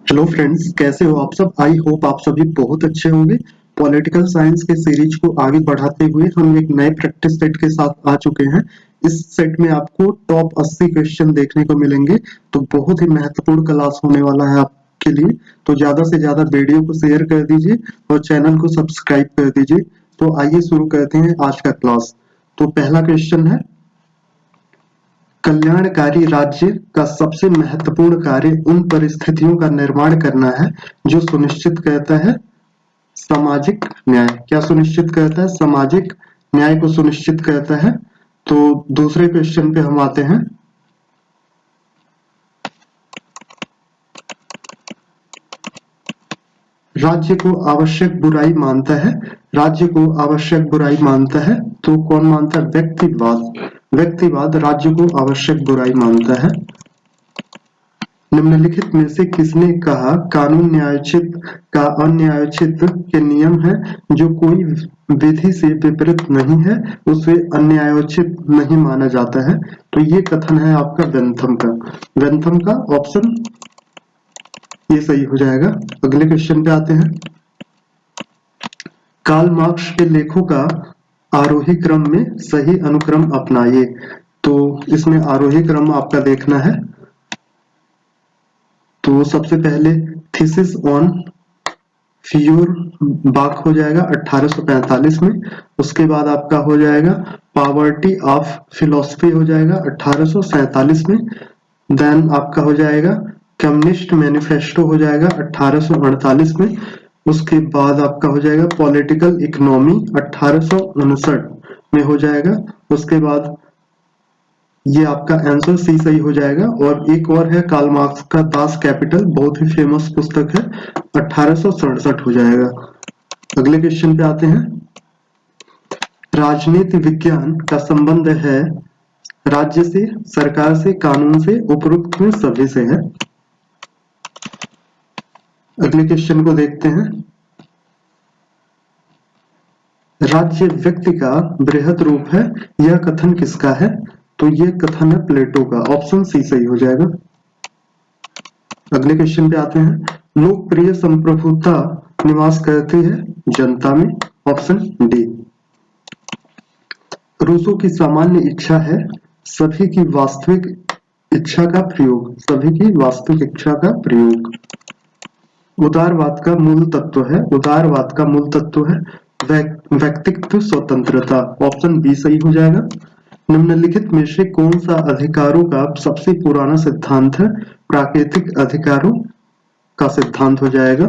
Hello friends, कैसे हो आप सब। आई होप आप सभी बहुत अच्छे होंगे। पॉलिटिकल साइंस के सीरीज को आगे बढ़ाते हुए हम एक नए प्रैक्टिस सेट के साथ आ चुके हैं। इस सेट में आपको टॉप 80 क्वेश्चन देखने को मिलेंगे, तो बहुत ही महत्वपूर्ण क्लास होने वाला है आपके लिए। तो ज्यादा से ज्यादा वीडियो को शेयर कर दीजिए और चैनल को सब्सक्राइब कर दीजिए। तो आइए शुरू करते हैं आज का क्लास। तो पहला क्वेश्चन है, कल्याणकारी राज्य का सबसे महत्वपूर्ण कार्य उन परिस्थितियों का निर्माण करना है जो सुनिश्चित करता है सामाजिक न्याय। क्या सुनिश्चित करता है? सामाजिक न्याय को सुनिश्चित करता है। तो दूसरे क्वेश्चन पे हम आते हैं। राज्य को आवश्यक बुराई मानता है। राज्य को आवश्यक बुराई मानता है तो कौन मानता है? व्यक्तिवाद। व्यक्तिवाद राज्य को आवश्यक बुराई मानता है। निम्नलिखित में से किसने कहा कानून न्यायोचित का अन्यायोचित के नियम है? जो कोई विधि से विपरीत नहीं है उसे अन्यायोचित नहीं माना जाता है। तो ये कथन है आपका बेंथम का। बेंथम का ऑप्शन ये सही हो जाएगा। अगले क्वेश्चन पे आते हैं। कार्ल मार्क्स के लेखों का आरोही क्रम में सही अनुक्रम अपनाइए। तो इसमें आरोही क्रम आपका देखना है। तो सबसे पहले थीसिस ऑन फ्यूरबाख हो जाएगा 1845 में। उसके बाद आपका हो जाएगा पॉवर्टी ऑफ फिलोसफी हो जाएगा 1847 में। देन आपका हो जाएगा कम्युनिस्ट मैनिफेस्टो हो जाएगा 1848 में। उसके बाद आपका हो जाएगा पॉलिटिकल इकोनॉमी 1859 में हो जाएगा। उसके बाद ये आपका आंसर सी सही हो जाएगा। और एक और है कार्ल मार्क्स का दास कैपिटल, बहुत ही फेमस पुस्तक है, 1867 हो जाएगा। अगले क्वेश्चन पे आते हैं। राजनीति विज्ञान का संबंध है राज्य से, सरकार से, कानून से, उपरोक्त में सभी से है। अगले क्वेश्चन को देखते हैं। राज्य व्यक्ति का बृहद रूप है, यह कथन किसका है? तो यह कथन है प्लेटो का। ऑप्शन सी सही हो जाएगा। अगले क्वेश्चन पे आते हैं। लोकप्रिय संप्रभुता निवास करती है जनता में। Option D. रूसो की सामान्य इच्छा है सभी की वास्तविक इच्छा का प्रयोग। सभी की वास्तविक इच्छा का प्रयोग। उदारवाद का मूल तत्व है, उदारवाद का मूल तत्व है व्यक्तित्व स्वतंत्रता। ऑप्शन बी सही हो जाएगा। निम्नलिखित में से कौन सा अधिकारों का सबसे पुराना सिद्धांत है? प्राकृतिक अधिकारों का सिद्धांत हो जाएगा।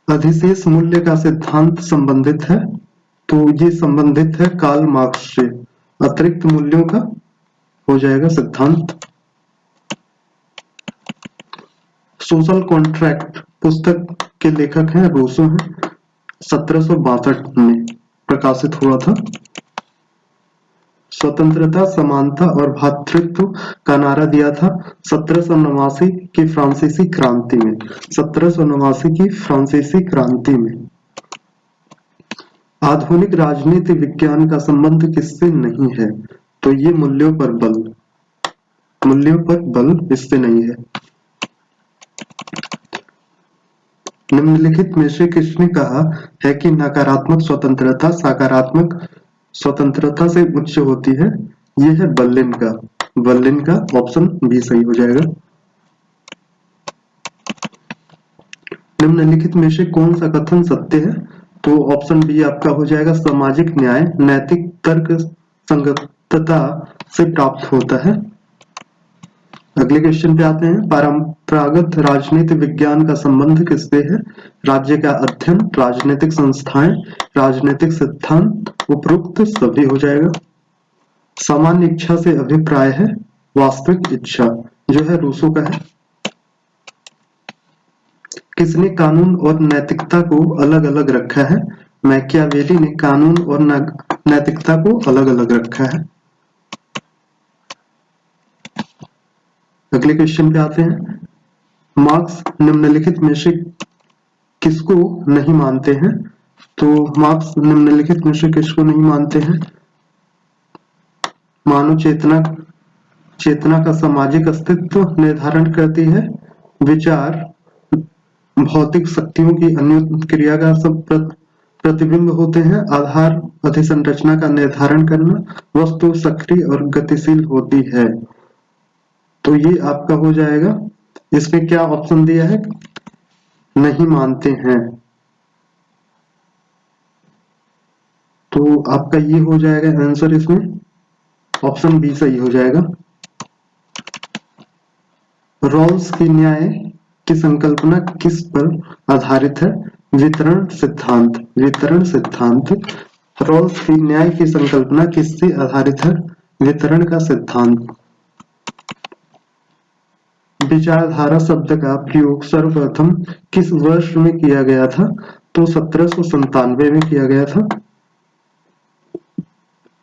अधिशेष मूल्य का सिद्धांत संबंधित है, तो ये संबंधित है कार्ल मार्क्स से। अतिरिक्त मूल्यों का हो जाएगा सिद्धांत। सोशल कॉन्ट्रैक्ट पुस्तक के लेखक हैं रूसो हैं। 1762 में प्रकाशित हुआ था। स्वतंत्रता, समानता और भ्रातृत्व का नारा दिया था 1789 की फ्रांसीसी क्रांति में। 1789 की फ्रांसीसी क्रांति में। आधुनिक राजनीति विज्ञान का संबंध किससे नहीं है? तो ये मूल्यों पर बल, मूल्यों पर बल इससे नहीं है। निम्नलिखित में से किसने कहा है कि नकारात्मक स्वतंत्रता सकारात्मक स्वतंत्रता से उच्च होती है? यह है बर्लिन का। बर्लिन का ऑप्शन बी सही हो जाएगा। निम्नलिखित में से कौन सा कथन सत्य है? तो ऑप्शन बी आपका हो जाएगा सामाजिक न्याय नैतिक तर्क संगतता से प्राप्त होता है। अगले क्वेश्चन पे आते हैं। परंपरागत राजनीति विज्ञान का संबंध किससे है? राज्य का अध्ययन, राजनीतिक संस्थाएं, राजनीतिक सिद्धांत, उपरोक्त सभी हो जाएगा। सामान्य इच्छा से अभिप्राय है वास्तविक इच्छा, जो है रूसो का है। किसने कानून और नैतिकता को अलग अलग रखा है? मैकियावेली ने कानून और नैतिकता को अलग अलग रखा है। अगले क्वेश्चन पे आते हैं। मार्क्स निम्नलिखित में से किसको नहीं मानते हैं? तो मार्क्स निम्नलिखित में से किसको नहीं मानते हैं? मानव चेतना का सामाजिक अस्तित्व निर्धारण करती है, विचार भौतिक शक्तियों की अन्य क्रिया का सब प्रतिबिंब होते हैं। आधार अधिसंरचना का निर्धारण करना, वस्तु सक्रिय और गतिशील होती है। तो ये आपका हो जाएगा। इसमें क्या ऑप्शन दिया है? नहीं मानते हैं। तो आपका ये हो जाएगा आंसर, इसमें ऑप्शन बी सही हो जाएगा। रॉल्स की न्याय की संकल्पना किस पर आधारित है? वितरण सिद्धांत। वितरण सिद्धांत। रॉल्स की न्याय की संकल्पना किससे आधारित है? वितरण का सिद्धांत। विचारधारा शब्द का प्रयोग सर्वप्रथम किस वर्ष में किया गया था? तो 1797 में किया गया था।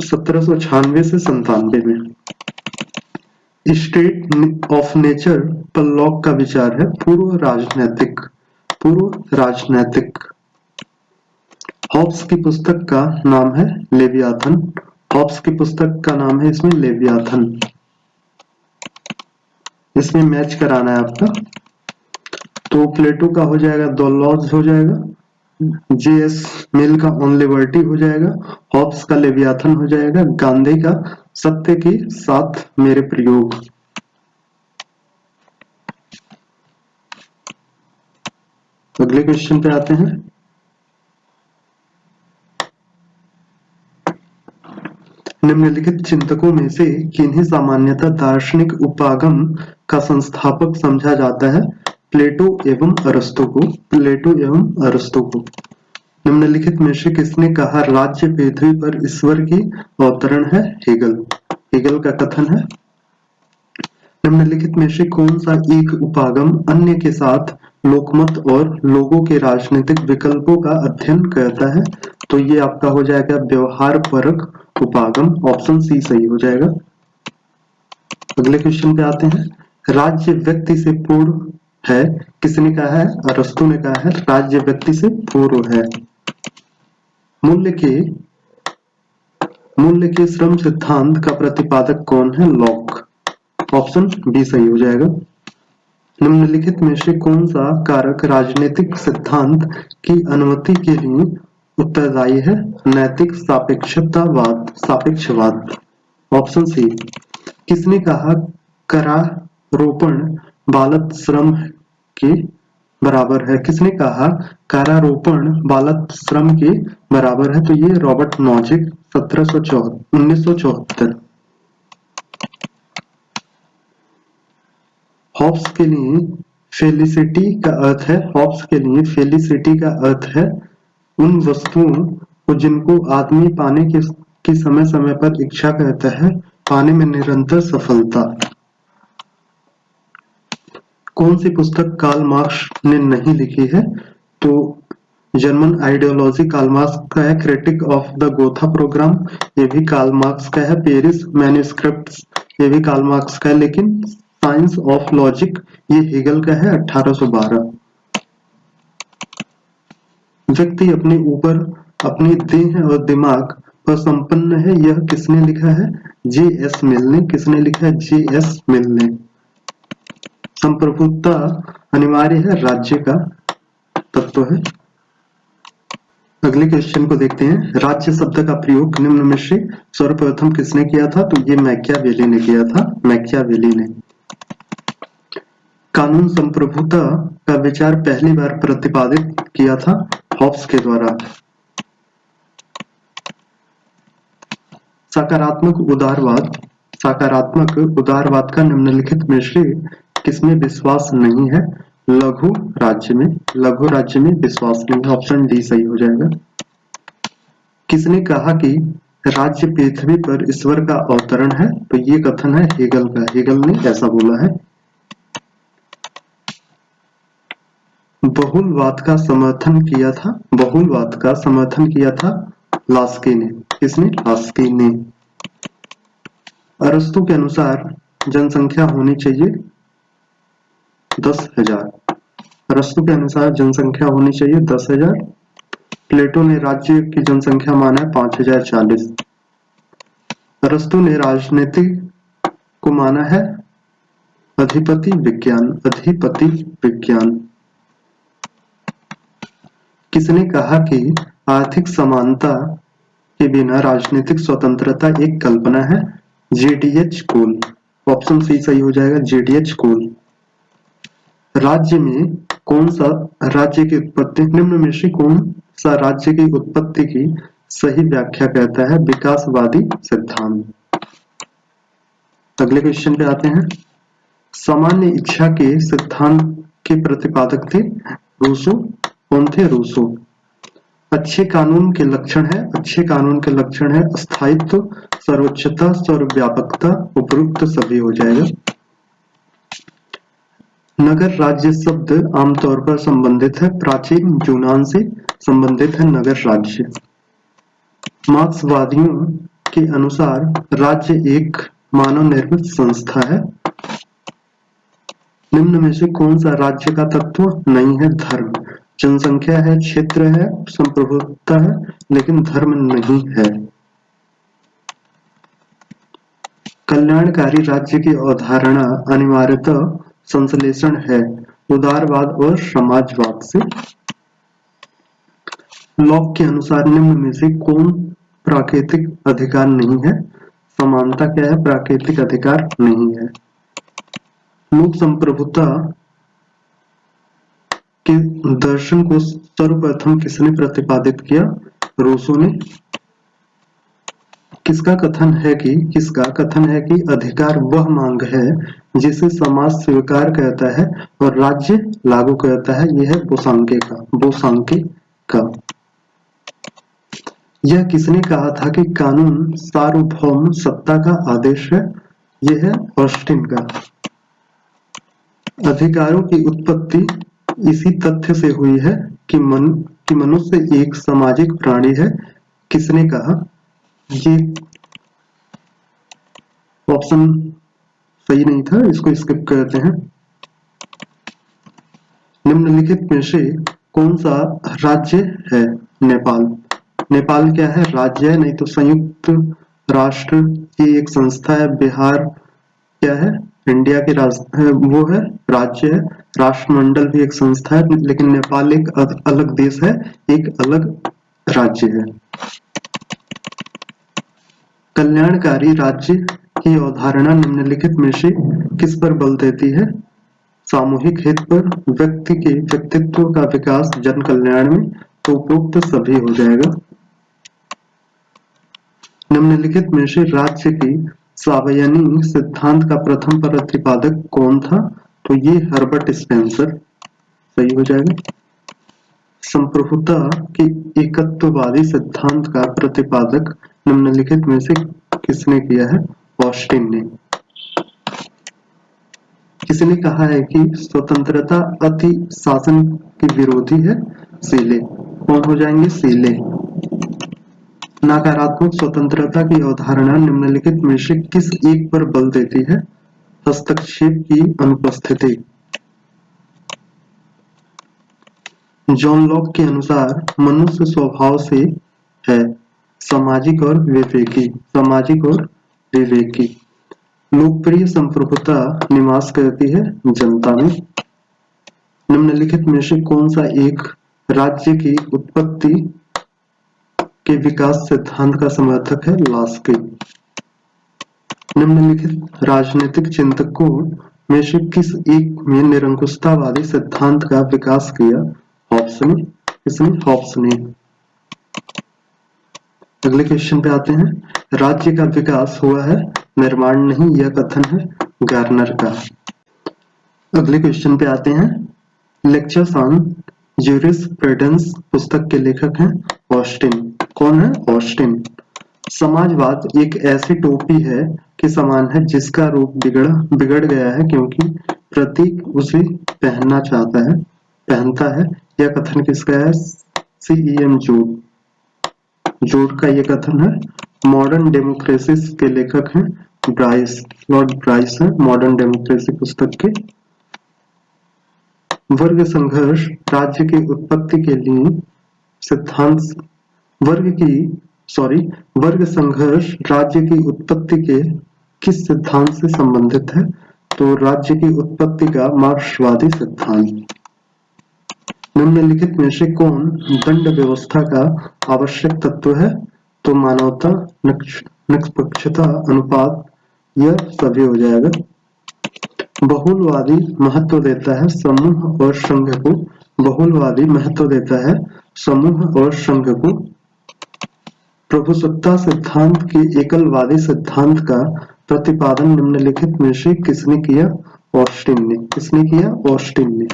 1796 से 97 में। स्टेट ऑफ नेचर पर लॉक का विचार है पूर्व राजनैतिक। पूर्व राजनैतिक। हॉब्स की पुस्तक का नाम है लेवियाथन। हॉब्स की पुस्तक का नाम है इसमें लेवियाथन। इसमें मैच कराना है आपका। तो प्लेटो का हो जाएगा द लॉज हो जाएगा। जेएस मिल का ऑन लिबर्टी हो जाएगा। हॉब्स का लेवियाथन हो जाएगा। गांधी का सत्य के साथ मेरे प्रयोग। अगले क्वेश्चन पे आते हैं। निम्नलिखित चिंतकों में से किन्हें सामान्यतः दार्शनिक उपागम का संस्थापक समझा जाता है? प्लेटो एवं अरस्तू को। प्लेटो एवं अरस्तू को। निम्नलिखित में से किसने कहा राज्य पृथ्वी पर ईश्वर की अवतरण है? हेगल। हेगल का कथन है। निम्नलिखित में से कौन सा एक उपागम अन्य के साथ लोकमत और लोगों के राजनीतिक विकल्पों का अध्ययन करता है? तो ये आपका हो जाएगा व्यवहार परक उपागम। ऑप्शन सी सही हो जाएगा। अगले क्वेश्चन पे आते हैं। राज्य व्यक्ति से पूर्व है, किसने कहा है? अरस्तू ने कहा है राज्य व्यक्ति से पूर्व है। मूल्य के श्रम सिद्धांत का प्रतिपादक कौन है? लॉक। ऑप्शन बी सही हो जाएगा। निम्नलिखित में से कौन सा कारक राजनीतिक सिद्धांत की अनुमति के लिए उत्तरदायी है? नैतिक सापेक्षतावाद। सापेक्षवाद। Option C. किसने कहा कारारोपण बालक श्रम के बराबर है? किसने कहा कारारोपण बालक श्रम के बराबर है? तो ये रॉबर्ट नॉजिक 1974। हॉब्स के लिए फेलिसिटी का अर्थ है। हॉब्स के लिए फेलिसिटी का अर्थ है उन वस्तुओं को जिनको आदमी पाने की समय समय पर इच्छा करता है, पाने में निरंतर सफलता। कौन सी पुस्तक कार्ल मार्क्स ने नहीं लिखी है? तो जर्मन आइडियोलॉजी कार्ल मार्क्स का है। Critique of the Gotha programme ये भी कार्ल मार्क्स का है। पेरिस मैन्युस्क्रिप्ट्स ये भी कार्ल मार्क्स का है। लेकिन साइंस ऑफ लॉजिक ये हेगल का है 1812। व्यक्ति अपने ऊपर अपनी देह और दिमाग पर संपन्न है, यह किसने लिखा है? जे.एस. मिल ने। किसने लिखा है? जे.एस. मिल ने। संप्रभुता अनिवार्य है, राज्य का तत्व है। अगले क्वेश्चन को देखते हैं। राज्य शब्द का प्रयोग निम्न में से सर्वप्रथम किसने किया था? तो ये मैकियावेली ने किया था। मैकियावेली ने। कानून संप्रभुता का विचार पहली बार प्रतिपादित किया था हॉब्स के द्वारा। सकारात्मक उदारवाद। सकारात्मक उदारवाद का निम्नलिखित में से किसमें विश्वास नहीं है? लघु राज्य में। लघु राज्य में विश्वास नहीं है। ऑप्शन डी सही हो जाएगा। किसने कहा कि राज्य पृथ्वी पर ईश्वर का अवतरण है? तो ये कथन है हेगल का। हेगल ने ऐसा बोला है। बहुलवाद का समर्थन किया था। बहुलवाद का समर्थन किया था लास्की ने। किसने? लास्की ने। अरस्तु के अनुसार जनसंख्या होनी चाहिए 10,000। अरस्तु के अनुसार जनसंख्या होनी चाहिए 10,000। प्लेटो ने राज्य की जनसंख्या माना है 5,040। अरस्तु ने राजनीति को माना है अधिपति विज्ञान, अधिपति विज्ञान। किसने कहा कि आर्थिक समानता के बिना राजनीतिक स्वतंत्रता एक कल्पना है? जेडीएच कोल। ऑप्शन सी सही हो जाएगा, जेडीएच कोल। राज्य में कौन सा राज्य की उत्पत्ति, निम्न में से कौन सा राज्य की उत्पत्ति की सही व्याख्या कहता है? विकासवादी सिद्धांत। अगले क्वेश्चन पे आते हैं। सामान्य इच्छा के सिद्धांत के प्रतिपादक थे रूसो। कौन थे? रूसो। अच्छे कानून के लक्षण है, अच्छे कानून के लक्षण है स्थायित्व, सर्वोच्चता, सर्वव्यापकता, उपरोक्त सभी हो जाएगा। नगर राज्य शब्द आमतौर पर संबंधित है प्राचीन यूनान से संबंधित है नगर राज्य। मार्क्सवादियों के अनुसार राज्य एक मानव निर्मित संस्था है। निम्न में से कौन सा राज्य का तत्व नहीं है? धर्म। जनसंख्या है, क्षेत्र है, संप्रभुता है, लेकिन धर्म नहीं है। कल्याणकारी राज्य की अवधारणा अनिवार्यतः संश्लेषण है उदारवाद और समाजवाद से। लॉक के अनुसार निम्न में से कौन प्राकृतिक अधिकार नहीं है? समानता क्या है? प्राकृतिक अधिकार नहीं है। लोक संप्रभुता के दर्शन को सर्वप्रथम किसने प्रतिपादित किया? रूसो ने। किसका कथन है कि अधिकार वह मांग है जिसे समाज स्वीकार करता है और राज्य लागू करता है। यह है बोसांके का। यह किसने कहा था कि कानून सार्वभौम सत्ता का आदेश है? यह है ऑस्टिन का। अधिकारों की उत्पत्ति इसी तथ्य से हुई है कि मनुष्य एक सामाजिक प्राणी है। किसने कहा? ये ऑप्शन सही नहीं था, इसको स्किप करते हैं। निम्नलिखित में से कौन सा राज्य है? नेपाल। नेपाल क्या है? राज्य है, नहीं तो संयुक्त राष्ट्र की एक संस्था है। बिहार क्या है? इंडिया के वो है, राज्य है। राष्ट्रमंडल भी एक संस्था है, लेकिन नेपाल एक अलग देश है, एक अलग राज्य है। कल्याणकारी राज्य की अवधारणा निम्नलिखित में से किस पर बल देती है? सामूहिक हित पर, व्यक्ति के व्यक्तित्व का विकास, जन कल्याण में, तो उपरोक्त सभी हो जाएगा। निम्नलिखित में से राज्य की सावयनी सिद्धांत का प्रथम प्रतिपादक कौन था? तो ये हर्बर्ट स्पेंसर सही हो जाएगा। संप्रभुता की एकत्ववादी सिद्धांत का प्रतिपादक निम्नलिखित में से किसने किया है? ऑस्टिन ने। किसने कहा है कि स्वतंत्रता अति शासन की विरोधी है? सीले। कौन हो जाएंगे? सीले। नकारात्मक स्वतंत्रता की अवधारणा निम्नलिखित में से किस एक पर बल देती है? हस्तक्षेप की अनुपस्थिति। जॉन लॉक के अनुसार मनुष्य स्वभाव से है सामाजिक और विवेकी। लोकप्रिय संप्रभुता निवास करती है जनता में। निम्नलिखित में से कौन सा एक राज्य की उत्पत्ति के विकास सिद्धांत का समर्थक है? लास्की। निम्नलिखित राजनीतिक चिंतकों में से किस एक में निरंकुशतावादी सिद्धांत का विकास किया? हॉब्स ने। अगले क्वेश्चन पे आते हैं। राज्य का विकास हुआ है, निर्माण नहीं, यह कथन है गार्नर का। अगले क्वेश्चन पे आते हैं। लेक्चर्स ऑन ज्यूरिस्प्रूडेंस पुस्तक के लेखक हैं ऑस्टिन। कौन है? ऑस्टिन। समाजवाद एक ऐसी टोपी है के समान है जिसका रूप बिगड़ गया है क्योंकि प्रतीक उसे पहनता है। यह कथन किसका है? CEM जोड का यह कथन है। मॉडर्न डेमोक्रेसी के लेखक हैं लॉर्ड ब्राइस है मॉडर्न डेमोक्रेसी पुस्तक के। वर्ग संघर्ष राज्य की उत्पत्ति के लिए वर्ग संघर्ष राज्य की उत्पत्ति के किस सिद्धांत से संबंधित है? तो राज्य की उत्पत्ति का मार्क्सवादी सिद्धांत। निम्नलिखित में से कौन दंड व्यवस्था का आवश्यक तत्व है? तो मानवता, निष्पक्षता, अनुपात, यह सभी हो जाएगा। बहुलवादी महत्व देता है समूह और संघ को। बहुलवादी महत्व देता है समूह और संघ को। प्रभुसत्ता सिद्धांत के एकलवादी सिद्धांत का प्रतिपादन निम्नलिखित में से किसने किया? ऑस्टिन ने। किसने किया? ऑस्टिन ने।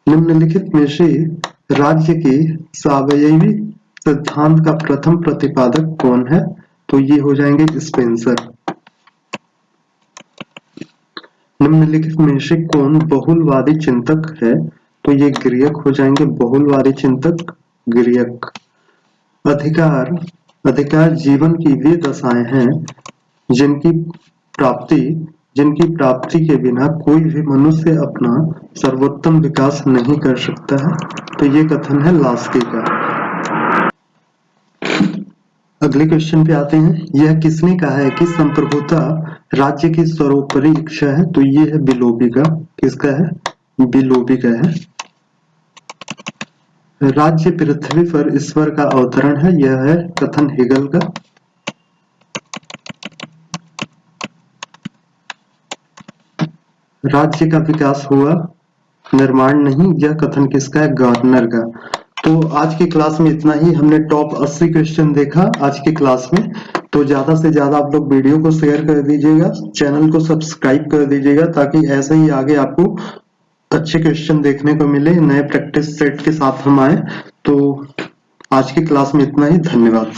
निम्नलिखित में से राज्य के सावयवी सिद्धांत का प्रथम प्रतिपादक कौन है? तो ये हो जाएंगे स्पेंसर। निम्नलिखित में से कौन बहुलवादी चिंतक है? तो ये ग्रीक हो जाएंगे। बहुलवादी चिंतक ग्रीक। अधिकार जीवन की वे दशाएं हैं जिनकी प्राप्ति के बिना कोई भी मनुष्य अपना सर्वोत्तम विकास नहीं कर सकता है। तो ये कथन है लास्की का। अगले क्वेश्चन पे आते हैं। यह किसने कहा है कि संप्रभुता राज्य की सर्वोपरि इच्छा है? तो ये है बिलोबी का। किसका है? बिलोबी का है। राज्य पृथ्वी पर ईश्वर का अवतरण है, यह है कथन हेगल का। राज्य का विकास हुआ, निर्माण नहीं, यह कथन किसका है? गार्डनर का। तो आज की क्लास में इतना ही। हमने टॉप 80 क्वेश्चन देखा आज की क्लास में। तो ज्यादा से ज्यादा आप लोग वीडियो को शेयर कर दीजिएगा, चैनल को सब्सक्राइब कर दीजिएगा, ताकि ऐसे ही आगे आपको अच्छे क्वेश्चन देखने को मिले। नए प्रैक्टिस सेट के साथ हम आए। तो आज की क्लास में इतना ही। धन्यवाद।